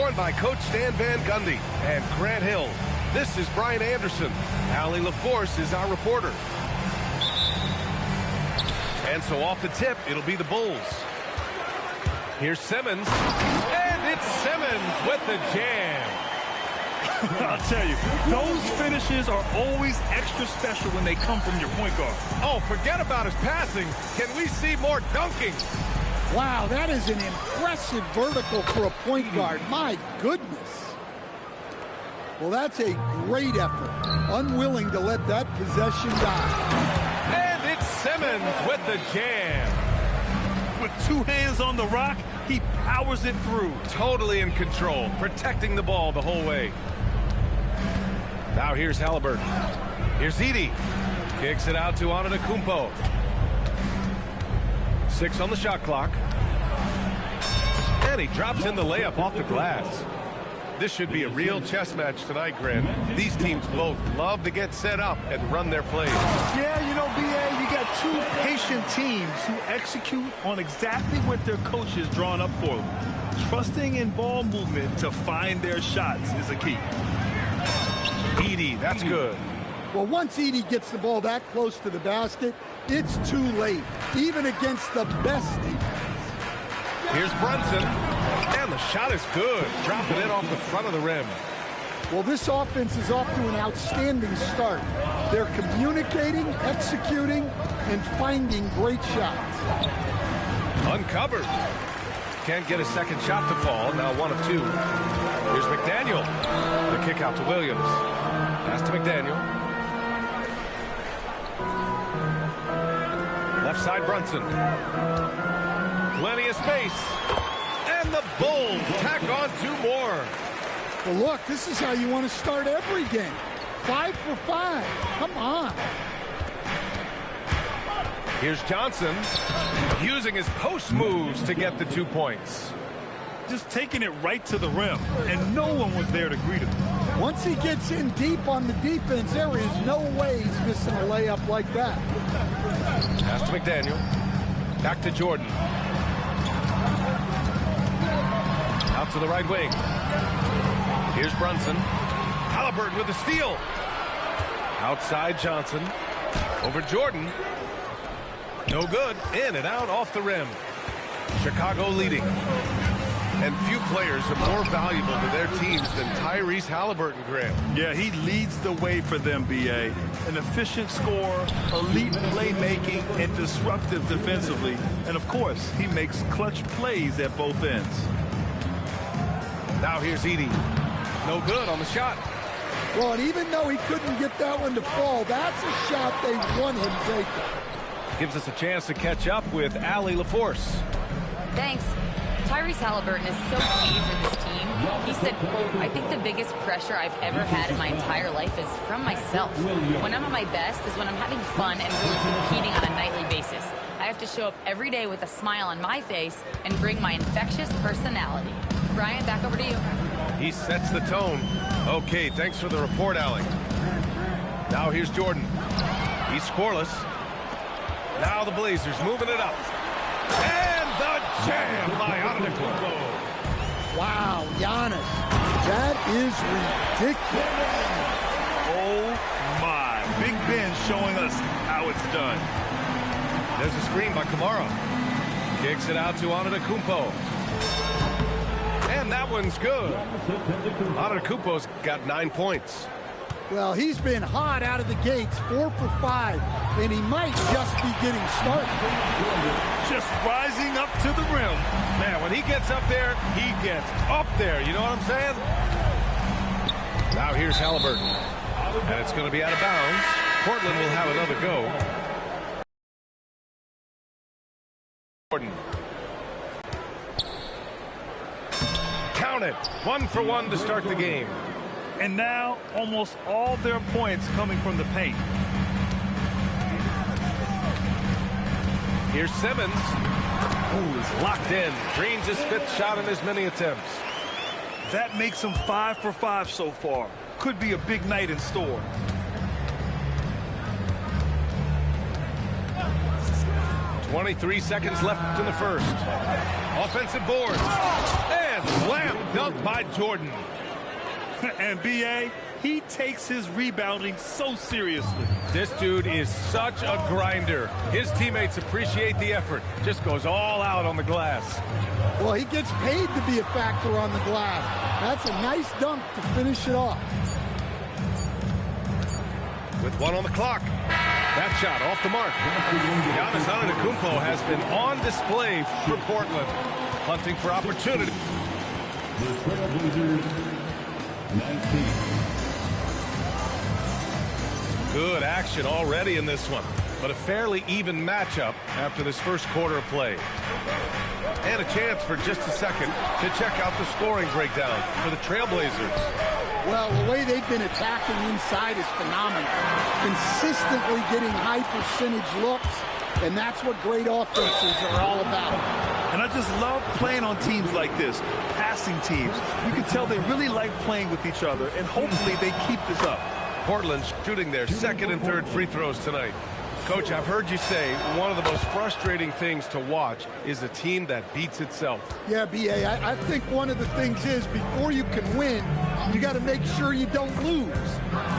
Joined by Coach Stan Van Gundy and Grant Hill. This is Brian Anderson. Allie LaForce is our reporter. And so off the tip, it'll be the Bulls. Here's Simmons. And it's Simmons with the jam. I'll tell you, those finishes are always extra special when they come from your point guard. Oh, forget about his passing. Can we see more dunking? Wow, that is an impressive vertical for a point guard. My goodness. Well, that's a great effort. Unwilling to let that possession die. And it's Simmons with the jam. With two hands on the rock, he powers it through. Totally in control, protecting the ball the whole way. Now here's Halliburton. Here's Edey. Kicks it out to Antetokounmpo. 6 on the shot clock. And he drops in the layup off the glass. This should be a real chess match tonight, Grant. These teams both love to get set up and run their plays. Yeah, you know, B.A., you got two patient teams who execute on exactly what their coach has drawn up for them. Trusting in ball movement to find their shots is a key. Edey, that's good. Well, once Edey gets the ball that close to the basket, it's too late, even against the best defense. Here's Brunson, and the shot is good. Dropping it off the front of the rim. Well, this offense is off to an outstanding start. They're communicating, executing, and finding great shots. Uncovered. Can't get a second shot to fall. Now 1 of 2. Here's McDaniel. The kick out to Williams. Pass to McDaniel. Left side Brunson. Plenty of space. And the Bulls tack on 2 more. Well, look, this is how you want to start every game. 5 for 5. Come on. Here's Johnson using his post moves to get the 2 points. Just taking it right to the rim, and no one was there to greet him. Once he gets in deep on the defense, there is no way he's missing a layup like that. Pass to McDaniel. Back to Jordan. Out to the right wing. Here's Brunson. Halliburton with the steal. Outside Johnson. Over Jordan. No good. In and out off the rim. Chicago leading. And few players are more valuable to their teams than Tyrese Halliburton, Grant. Yeah, he leads the way for them, B.A. An efficient scorer, elite playmaking, and disruptive defensively. And, of course, he makes clutch plays at both ends. Now here's Edey. No good on the shot. Well, and even though he couldn't get that one to fall, that's a shot they want him taking. Gives us a chance to catch up with Allie LaForce. Thanks. Tyrese Halliburton is so key for this team. He said, quote, I think the biggest pressure I've ever had in my entire life is from myself. When I'm at my best is when I'm having fun and really competing on a nightly basis. I have to show up every day with a smile on my face and bring my infectious personality. Brian, back over to you. He sets the tone. Okay, thanks for the report, Allie. Now here's Jordan. He's scoreless. Now the Blazers moving it up. And the jam by Antetokounmpo. Wow, Giannis. That is ridiculous. Oh, my. Big Ben showing us how it's done. There's a screen by Kamara. Kicks it out to Antetokounmpo. And that one's good. Antetokounmpo's got 9 points. Well, he's been hot out of the gates, 4 for 5, and he might just be getting started. Just rising up to the rim. Man, when he gets up there, he gets up there. You know what I'm saying? Now here's Halliburton. And it's going to be out of bounds. Portland will have another go. Jordan. Count it. 1 for 1 to start the game. And now, almost all their points coming from the paint. Here's Simmons, who is locked in. Drains his 5th shot in as many attempts. That makes him 5 for 5 so far. Could be a big night in store. 23 seconds left in the first. Offensive boards. And And slam dunk by Jordan. And B.A., he takes his rebounding so seriously. This dude is such a grinder. His teammates appreciate the effort. Just goes all out on the glass. Well, he gets paid to be a factor on the glass. That's a nice dunk to finish it off. With 1 on the clock. That shot off the mark. Giannis Antetokounmpo has been on display for Portland. Hunting for opportunity. Good action already in this one, but a fairly even matchup after this first quarter of play. And a chance for just a second to check out the scoring breakdown for the Trailblazers. Well, the way they've been attacking inside is phenomenal. Consistently getting high percentage looks, and that's what great offenses are all about. And I just love playing on teams like this, passing teams. You can tell they really like playing with each other, and hopefully they keep this up. Portland's shooting their second and third free throws tonight. Coach, I've heard you say one of the most frustrating things to watch is a team that beats itself. Yeah, B.A., I think one of the things is before you can win, you got to make sure you don't lose.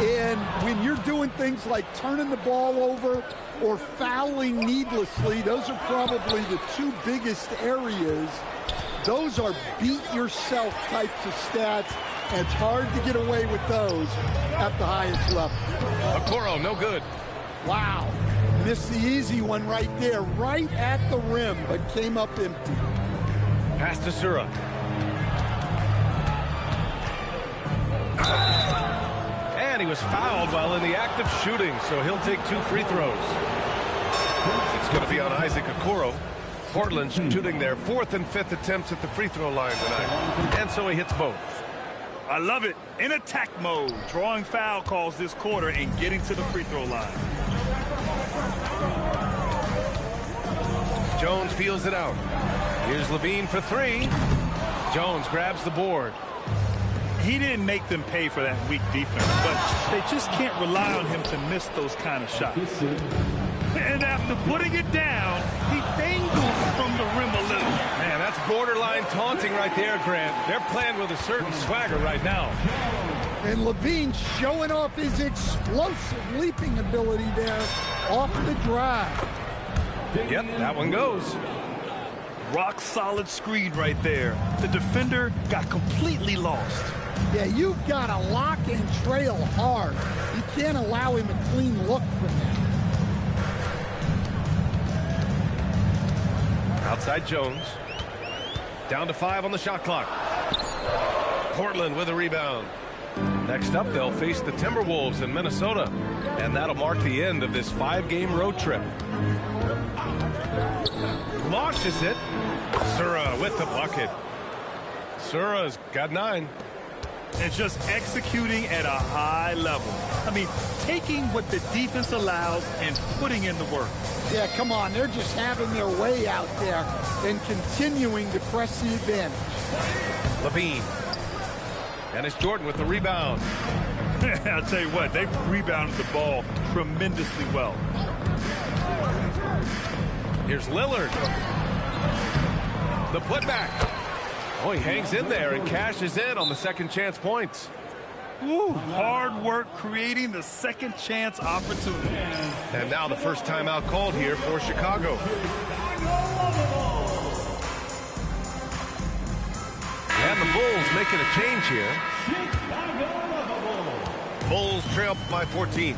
And when you're doing things like turning the ball over or fouling needlessly, those are probably the two biggest areas. Those are beat yourself types of stats. And it's hard to get away with those at the highest level. Okoro, no good. Wow. Missed the easy one right there, right at the rim, but came up empty. Pass to Sura. And he was fouled while in the act of shooting, so he'll take 2 free throws. It's going to be on Isaac Okoro. Portland shooting their 4th and 5th attempts at the free throw line tonight. And so he hits both. I love it. In attack mode, drawing foul calls this quarter and getting to the free throw line. Jones feels it out. Here's Levine for 3. Jones grabs the board. He didn't make them pay for that weak defense, but they just can't rely on him to miss those kind of shots. And after putting it down, he dangles from the rim a little. Man, that's borderline taunting right there, Grant. They're playing with a certain swagger right now. And Levine showing off his explosive leaping ability there off the drive. Yep, that one goes. Rock solid screen right there. The defender got completely lost. Yeah, you've got to lock and trail hard. You can't allow him a clean look from that. Outside Jones. Down to 5 on the shot clock. Portland with a rebound. Next up, they'll face the Timberwolves in Minnesota. And that'll mark the end of this 5-game road trip. Launches it. Sura with the bucket. Sura's got 9. And just executing at a high level. I mean, taking what the defense allows and putting in the work. Yeah, come on. They're just having their way out there and continuing to press the advantage. Levine. And it's Jordan with the rebound. I'll tell you what, they've rebounded the ball tremendously well. Here's Lillard. The putback. Oh, he hangs in there and cashes in on the second chance points. Woo, hard work creating the second chance opportunity. And now the first timeout called here for Chicago. And the Bulls making a change here. Bulls trail by 14.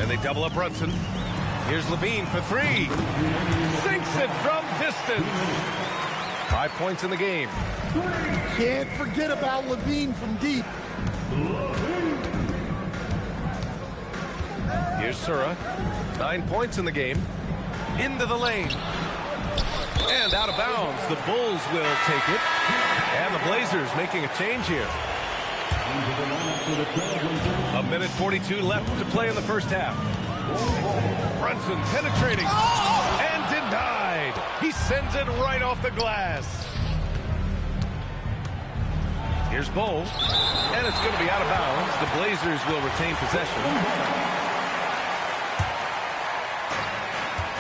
And they double up Brunson. Here's Levine for 3. Sinks it from distance. 5 points in the game. Can't forget about Levine from deep. Here's Sura. 9 points in the game. Into the lane. And out of bounds. The Bulls will take it. And the Blazers making a change here. 1:42 left to play in the first half. Brunson penetrating. And denied. He sends it right off the glass. Here's Bowles. And it's going to be out of bounds. The Blazers will retain possession.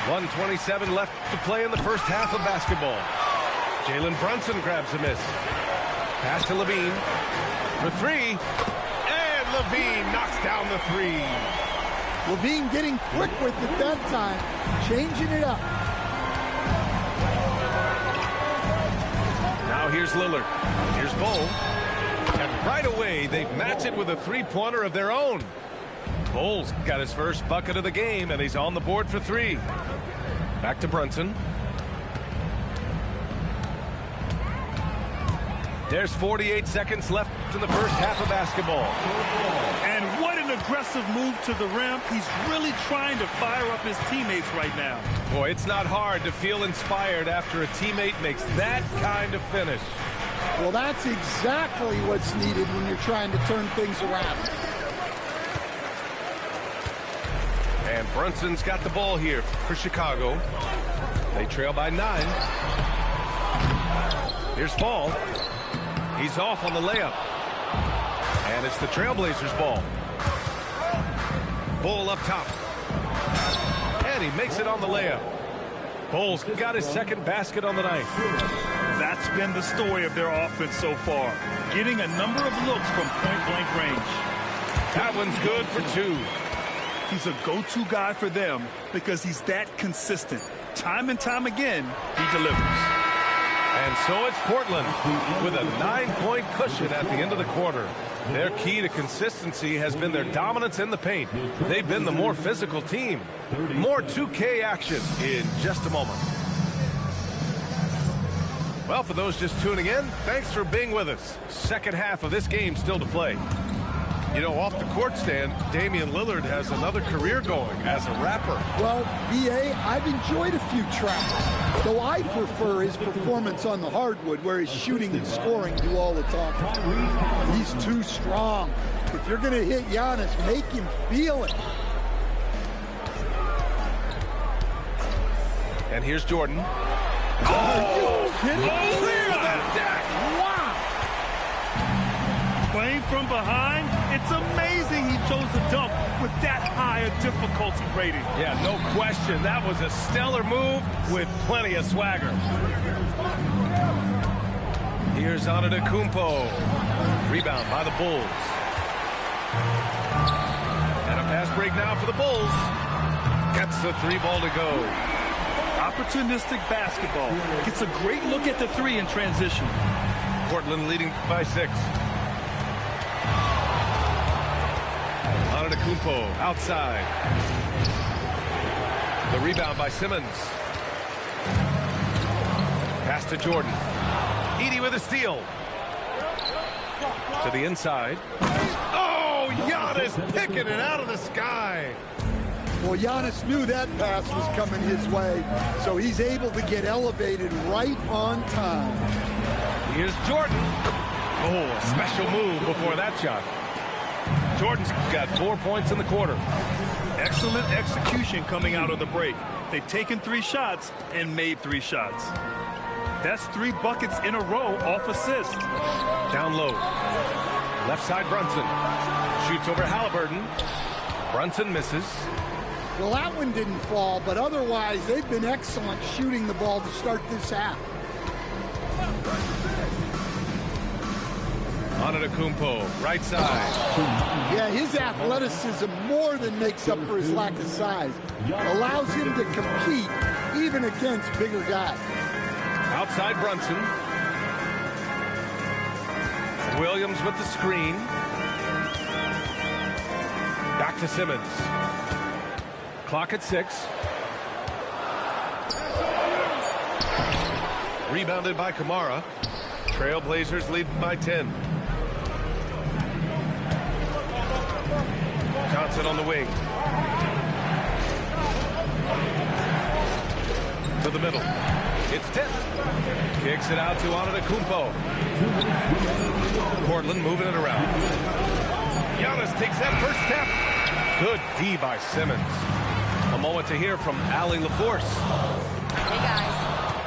1:27 left to play in the first half of basketball. Jalen Brunson grabs a miss. Pass to Levine for three. And Levine knocks down the three. Levine getting quick with it that time, changing it up. Now here's Lillard. Here's Bol. And right away, they match it with a three-pointer of their own. Bol's got his first bucket of the game, and he's on the board for three. Back to Brunson. There's 48 seconds left in the first half of basketball. And what an aggressive move to the rim. He's really trying to fire up his teammates right now. Boy, it's not hard to feel inspired after a teammate makes that kind of finish. Well, that's exactly what's needed when you're trying to turn things around. And Brunson's got the ball here for Chicago. They trail by 9. Here's Fall. He's off on the layup. And it's the Trailblazers' ball. Bol up top. And he makes it on the layup. Bol's got his second basket on the night. That's been the story of their offense so far. Getting a number of looks from point-blank range. That one's good for 2. He's a go-to guy for them because he's that consistent. Time and time again, he delivers. And so it's Portland with a 9-point cushion at the end of the quarter. Their key to consistency has been their dominance in the paint. They've been the more physical team. More 2K action in just a moment. Well, for those just tuning in, thanks for being with us. Second half of this game still to play. You know, off the court stand, Damian Lillard has another career going as a rapper. Well, B.A., I've enjoyed a few tracks, though I prefer his performance on the hardwood where his shooting and scoring do all the talking. He's too strong. If you're going to hit Giannis, make him feel it. And here's Jordan. Are you kidding? Clear the deck! Wow! Playing from behind, it's amazing he chose to dunk with that high a difficulty rating. Yeah, no question. That was a stellar move with plenty of swagger. Here's Antetokounmpo. Rebound by the Bulls. And a pass break now for the Bulls. Gets the 3 ball to go. Opportunistic basketball. Gets a great look at the 3 in transition. Portland leading by 6. Antetokounmpo outside. The rebound by Simmons. Pass to Jordan. Edey with a steal. To the inside. Oh, Giannis picking it out of the sky. Well, Giannis knew that pass was coming his way, so he's able to get elevated right on time. Here's Jordan. Oh, a special move before that shot. Jordan's got 4 points in the quarter. Excellent execution coming out of the break. They've taken 3 shots and made 3 shots. That's 3 buckets in a row off assist. Down low. Left side Brunson. Shoots over Halliburton. Brunson misses. Well, that one didn't fall, but otherwise they've been excellent shooting the ball to start this half. Antetokounmpo, right side. Yeah, his athleticism more than makes up for his lack of size. Allows him to compete even against bigger guys. Outside Brunson. Williams with the screen. Back to Simmons. Clock at 6. Rebounded by Kamara. Trailblazers lead by 10. Johnson on the wing. To the middle. It's tipped. Kicks it out to Antetokounmpo. Portland moving it around. Giannis takes that first step. Good D by Simmons. A moment to hear from Allie LaForce. Hey guys.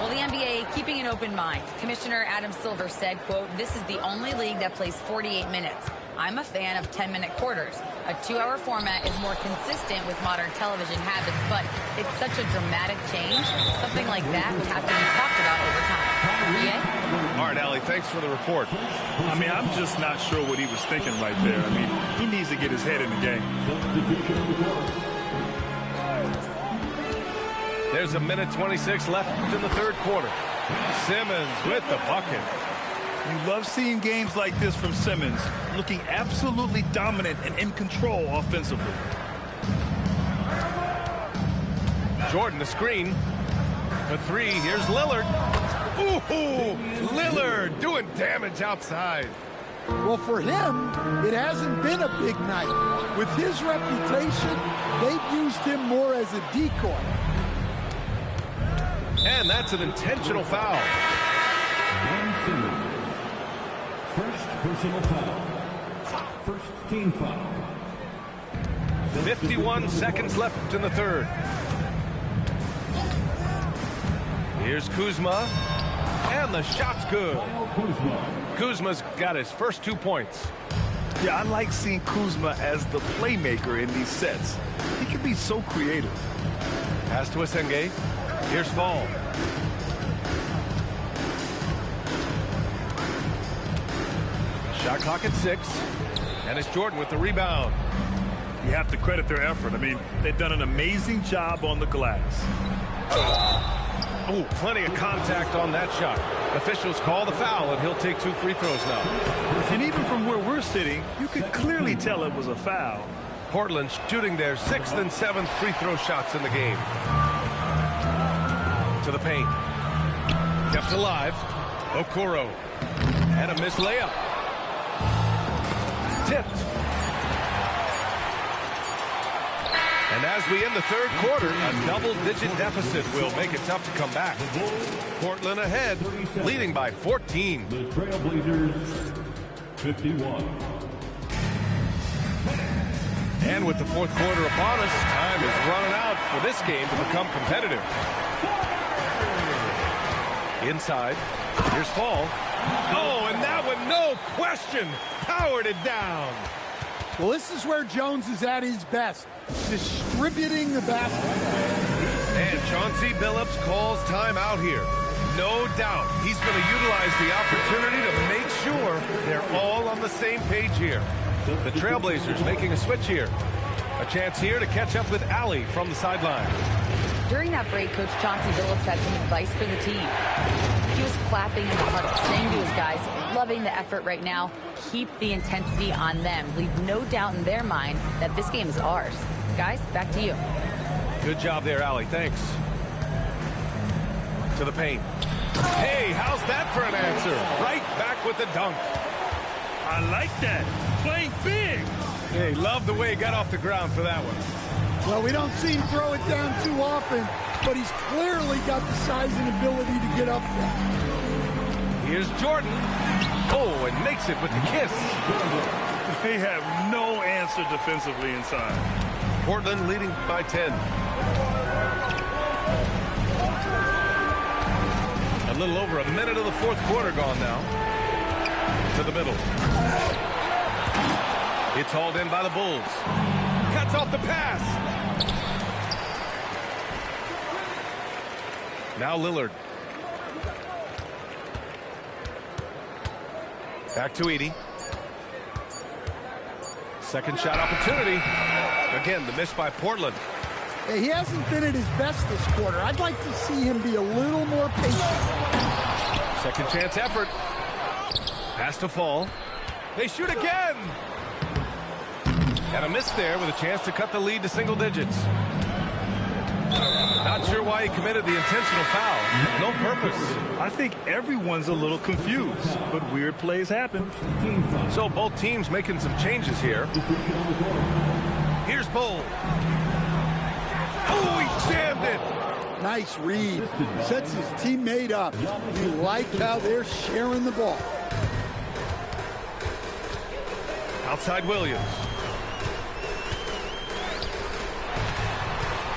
Well, the NBA say keeping an open mind. Commissioner Adam Silver said, quote, "This is the only league that plays 48 minutes. I'm a fan of 10-minute quarters. A 2-hour format is more consistent with modern television habits, but it's such a dramatic change. Something like that would have to be talked about over time." Yeah? All right, Allie, thanks for the report. I mean, I'm just not sure what he was thinking right there. I mean, he needs to get his head in the game. There's a minute 26 left in the third quarter. Simmons with the bucket. You love seeing games like this from Simmons, looking absolutely dominant and in control offensively. Jordan, the screen. For three, here's Lillard. Ooh, Lillard doing damage outside. Well, for him, it hasn't been a big night. With his reputation, they've used him more as a decoy. And that's an intentional foul. First personal foul. First team foul. 51 seconds left in the third. Here's Kuzma. And the shot's good. Kuzma's got his first 2 points. Yeah, I like seeing Kuzma as the playmaker in these sets. He can be so creative. Pass to Asenge. Here's Fall. Shot clock at 6. And it's Jordan with the rebound. You have to credit their effort. I mean, they've done an amazing job on the glass. Oh, plenty of contact on that shot. Officials call the foul, and he'll take 2 free throws now. And even from where we're sitting, you could clearly tell it was a foul. Portland shooting their 6th and 7th free throw shots in the game. To the paint. Kept alive. Okoro. And a missed layup. Tipped. And as we end the third quarter, a double-digit deficit will make it tough to come back. Portland ahead, leading by 14. The Trailblazers, 51. And with the fourth quarter upon us, time is running out for this game to become competitive. Inside, here's Fall. Oh, and that one, no question, powered it down. Well, this is where Jones is at his best, distributing the basketball. And Chauncey Billups calls timeout here. No doubt he's going to utilize the opportunity to make sure they're all on the same page here. The Trailblazers making a switch here. A chance here to catch up with Allie from the sideline. During that break, Coach Chauncey Billups had some advice for the team. He was clapping in the huddle, saying to his guys, loving the effort right now. Keep the intensity on them. Leave no doubt in their mind that this game is ours. Guys, back to you. Good job there, Allie. Thanks. To the paint. Hey, how's that for an answer? Right back with the dunk. I like that. Playing big. Hey, love the way he got off the ground for that one. Well, we don't see him throw it down too often, but he's clearly got the size and ability to get up there. Here's Jordan. Oh, and makes it with the kiss. They have no answer defensively inside. Portland leading by 10. A little over a minute of the fourth quarter gone now. To the middle. It's hauled in by the Bulls. Cuts off the pass. Now Lillard. Back to Edey. Second shot opportunity. Again, the miss by Portland. Hey, he hasn't been at his best this quarter. I'd like to see him be a little more patient. Second chance effort. Pass to Fall. They shoot again. And a miss there with a chance to cut the lead to single digits. Not sure why he committed the intentional foul. No purpose. I think everyone's a little confused, but weird plays happen. So both teams making some changes here. Here's Bull. Oh, he jammed it. Nice read. Sets his teammate up. You like how they're sharing the ball. Outside Williams.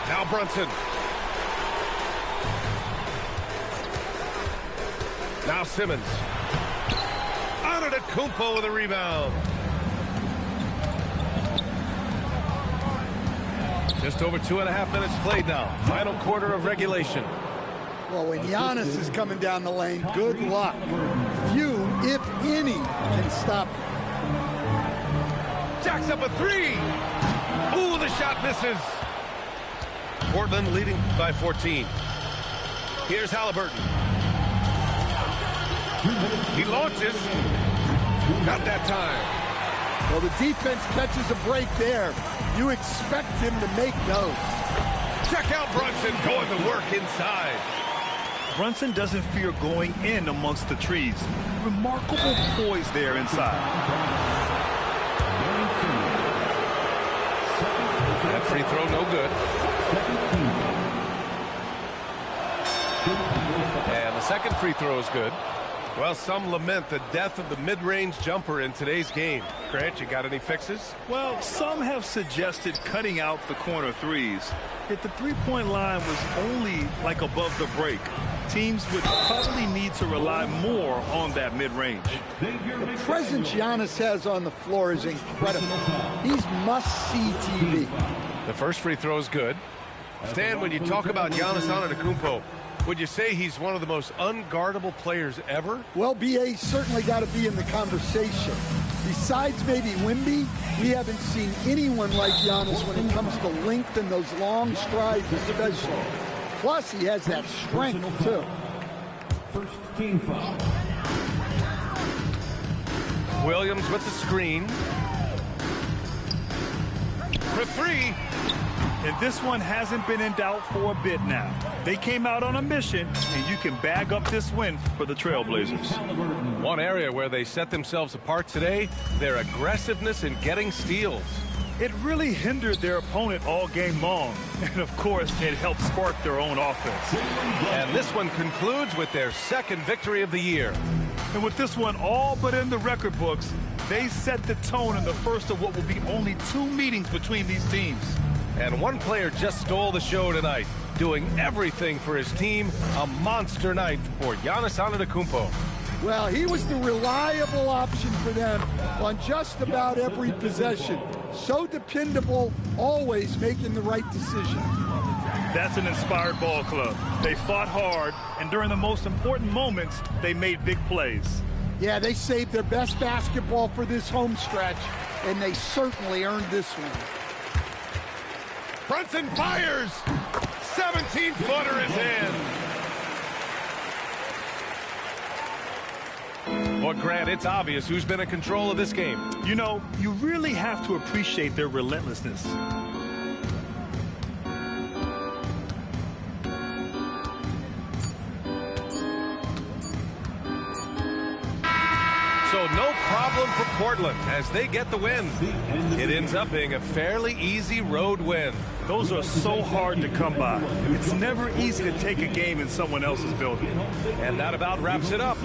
Now Brunson. Now Simmons. Antetokounmpo with a rebound. Just over 2.5 minutes played now. Final quarter of regulation. Well, when Giannis is coming down the lane, good luck. Few, if any, can stop him. Jacks up a three. Ooh, the shot misses. Portland leading by 14. Here's Halliburton. He launches. Not that time. Well, the defense catches a break there. You expect him to make those. Check out Brunson going to work inside. Brunson doesn't fear going in amongst the trees. Remarkable poise there inside. That free throw no good. And the second free throw is good. Well, some lament the death of the mid-range jumper in today's game. Grant, you got any fixes? Well, some have suggested cutting out the corner threes. If the three-point line was only like above the break, teams would probably need to rely more on that mid-range. The presence Giannis has on the floor is incredible. He's must-see TV. The first free throw is good. Stan, when you talk about Giannis Antetokounmpo, would you say he's one of the most unguardable players ever? Well, B.A. certainly got to be in the conversation. Besides maybe Wemby, we haven't seen anyone like Giannis when it comes to length and those long strides especially. Plus, he has that strength, too. First team foul. Williams with the screen. For three. And this one hasn't been in doubt for a bit now. They came out on a mission, and you can bag up this win for the Trailblazers. One area where they set themselves apart today, their aggressiveness in getting steals. It really hindered their opponent all game long. And, of course, it helped spark their own offense. And this one concludes with their second victory of the year. And with this one all but in the record books, they set the tone in the first of what will be only 2 meetings between these teams. And one player just stole the show tonight, doing everything for his team. A monster night for Giannis Antetokounmpo. Well, he was the reliable option for them on just about every possession. So dependable, always making the right decision. That's an inspired ball club. They fought hard, and during the most important moments, they made big plays. Yeah, they saved their best basketball for this home stretch, and they certainly earned this one. Brunson fires. 17-footer is in. Well, Grant, it's obvious who's been in control of this game. You know, you really have to appreciate their relentlessness. So no problem for Portland as they get the win. It ends up being a fairly easy road win. Those are so hard to come by. It's never easy to take a game in someone else's building. And that about wraps it up.